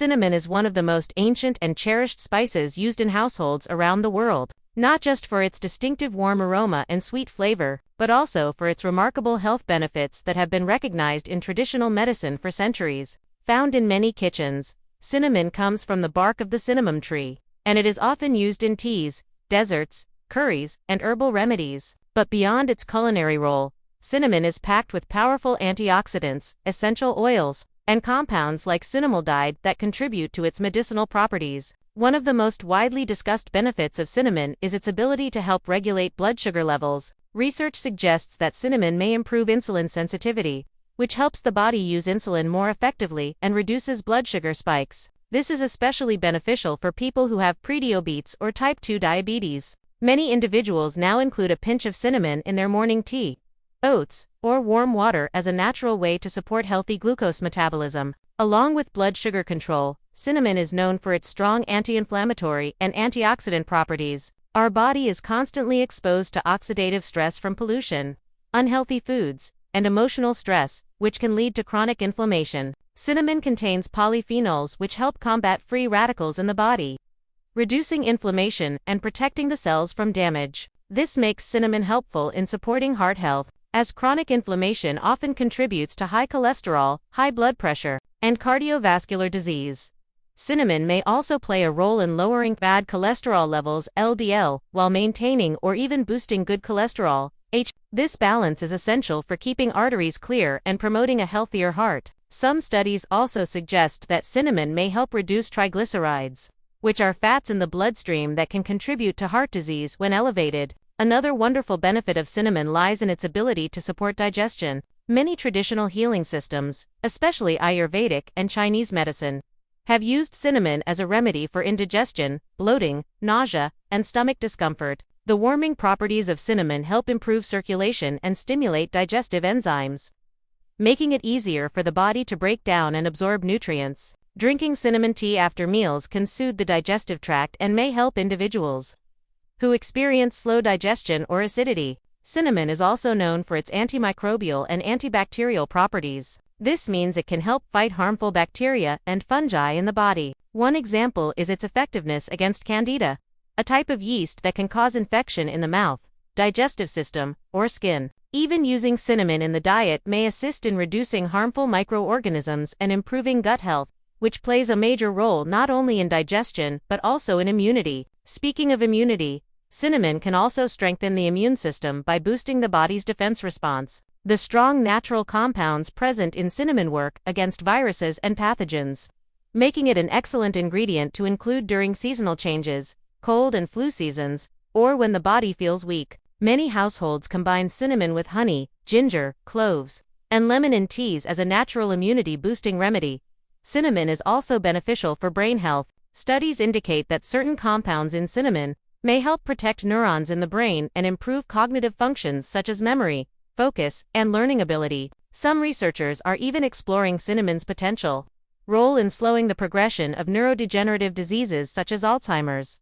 cinnamon is one of the most ancient and cherished spices used in households around the world, not just for its distinctive warm aroma and sweet flavor, but also for its remarkable health benefits that have been recognized in traditional medicine for centuries. Found in many kitchens, cinnamon comes from the bark of the cinnamon tree, and it is often used in teas, desserts, curries, and herbal remedies. But beyond its culinary role, cinnamon is packed with powerful antioxidants, essential oils, and compounds like cinnamaldehyde that contribute to its medicinal properties. One of the most widely discussed benefits of cinnamon is its ability to help regulate blood sugar levels. Research suggests that cinnamon may improve insulin sensitivity, which helps the body use insulin more effectively and reduces blood sugar spikes. This is especially beneficial for people who have prediabetes or type 2 diabetes. Many individuals now include a pinch of cinnamon in their morning tea, oats, or warm water as a natural way to support healthy glucose metabolism. Along with blood sugar control, cinnamon is known for its strong anti-inflammatory and antioxidant properties. Our body is constantly exposed to oxidative stress from pollution, unhealthy foods, and emotional stress, which can lead to chronic inflammation. Cinnamon contains polyphenols which help combat free radicals in the body, reducing inflammation and protecting the cells from damage. This makes cinnamon helpful in supporting heart health, as chronic inflammation often contributes to high cholesterol, high blood pressure, and cardiovascular disease. Cinnamon may also play a role in lowering bad cholesterol levels (LDL) while maintaining or even boosting good cholesterol (H). This balance is essential for keeping arteries clear and promoting a healthier heart. Some studies also suggest that cinnamon may help reduce triglycerides, which are fats in the bloodstream that can contribute to heart disease when elevated. Another wonderful benefit of cinnamon lies in its ability to support digestion. Many traditional healing systems, especially Ayurvedic and Chinese medicine, have used cinnamon as a remedy for indigestion, bloating, nausea, and stomach discomfort. The warming properties of cinnamon help improve circulation and stimulate digestive enzymes, making it easier for the body to break down and absorb nutrients. Drinking cinnamon tea after meals can soothe the digestive tract and may help individuals who experience slow digestion or acidity. Cinnamon is also known for its antimicrobial and antibacterial properties. This means it can help fight harmful bacteria and fungi in the body. One example is its effectiveness against candida, a type of yeast that can cause infection in the mouth, digestive system, or skin. Even using cinnamon in the diet may assist in reducing harmful microorganisms and improving gut health, which plays a major role not only in digestion but also in immunity. Speaking of immunity, cinnamon can also strengthen the immune system by boosting the body's defense response. The strong natural compounds present in cinnamon work against viruses and pathogens, making it an excellent ingredient to include during seasonal changes, cold and flu seasons, or when the body feels weak. Many households combine cinnamon with honey, ginger, cloves, and lemon in teas as a natural immunity-boosting remedy. Cinnamon is also beneficial for brain health. Studies indicate that certain compounds in cinnamon may help protect neurons in the brain and improve cognitive functions such as memory, focus, and learning ability. Some researchers are even exploring cinnamon's potential role in slowing the progression of neurodegenerative diseases such as Alzheimer's.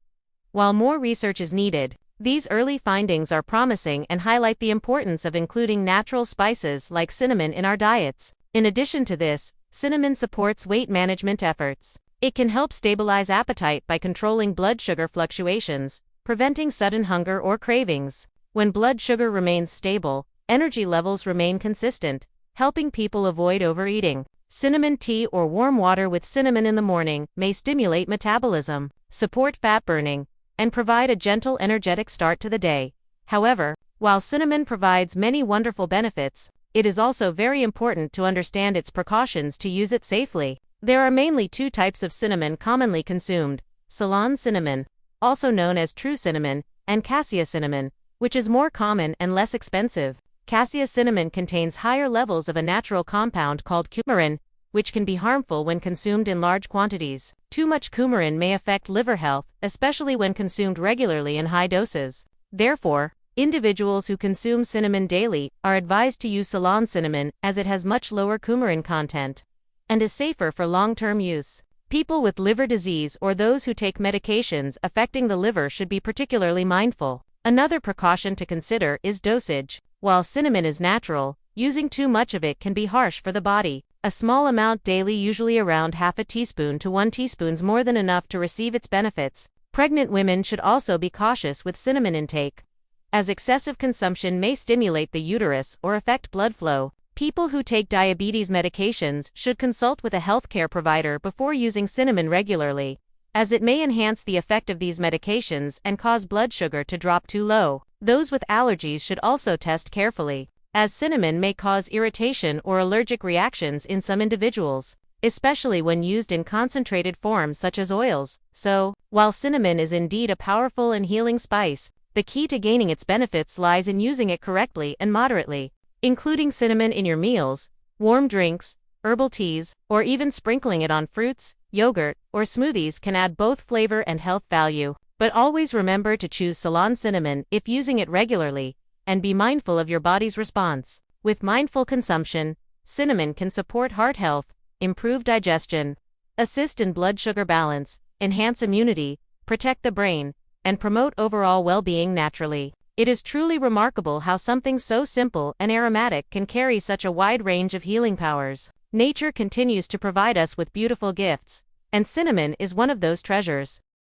While more research is needed, these early findings are promising and highlight the importance of including natural spices like cinnamon in our diets. In addition to this, cinnamon supports weight management efforts. It can help stabilize appetite by controlling blood sugar fluctuations, preventing sudden hunger or cravings. When blood sugar remains stable, energy levels remain consistent, helping people avoid overeating. Cinnamon tea or warm water with cinnamon in the morning may stimulate metabolism, support fat burning, and provide a gentle, energetic start to the day. However, while cinnamon provides many wonderful benefits, it is also very important to understand its precautions to use it safely. There are mainly two types of cinnamon commonly consumed: Ceylon cinnamon, also known as true cinnamon, and Cassia cinnamon, which is more common and less expensive. Cassia cinnamon contains higher levels of a natural compound called coumarin, which can be harmful when consumed in large quantities. Too much coumarin may affect liver health, especially when consumed regularly in high doses. Therefore, individuals who consume cinnamon daily are advised to use Ceylon cinnamon as it has much lower coumarin content and is safer for long-term use. People with liver disease or those who take medications affecting the liver should be particularly mindful. Another precaution to consider is dosage. While cinnamon is natural, using too much of it can be harsh for the body. A small amount daily, usually around half a teaspoon to 1 teaspoon, is more than enough to receive its benefits. Pregnant women should also be cautious with cinnamon intake, as excessive consumption may stimulate the uterus or affect blood flow. People who take diabetes medications should consult with a healthcare provider before using cinnamon regularly, as it may enhance the effect of these medications and cause blood sugar to drop too low. Those with allergies should also test carefully, as cinnamon may cause irritation or allergic reactions in some individuals, especially when used in concentrated form such as oils. So, while cinnamon is indeed a powerful and healing spice, the key to gaining its benefits lies in using it correctly and moderately. Including cinnamon in your meals, warm drinks, herbal teas, or even sprinkling it on fruits, yogurt, or smoothies can add both flavor and health value. But always remember to choose Ceylon cinnamon if using it regularly, and be mindful of your body's response. With mindful consumption, cinnamon can support heart health, improve digestion, assist in blood sugar balance, enhance immunity, protect the brain, and promote overall well-being naturally. It is truly remarkable how something so simple and aromatic can carry such a wide range of healing powers. Nature continues to provide us with beautiful gifts, and cinnamon is one of those treasures.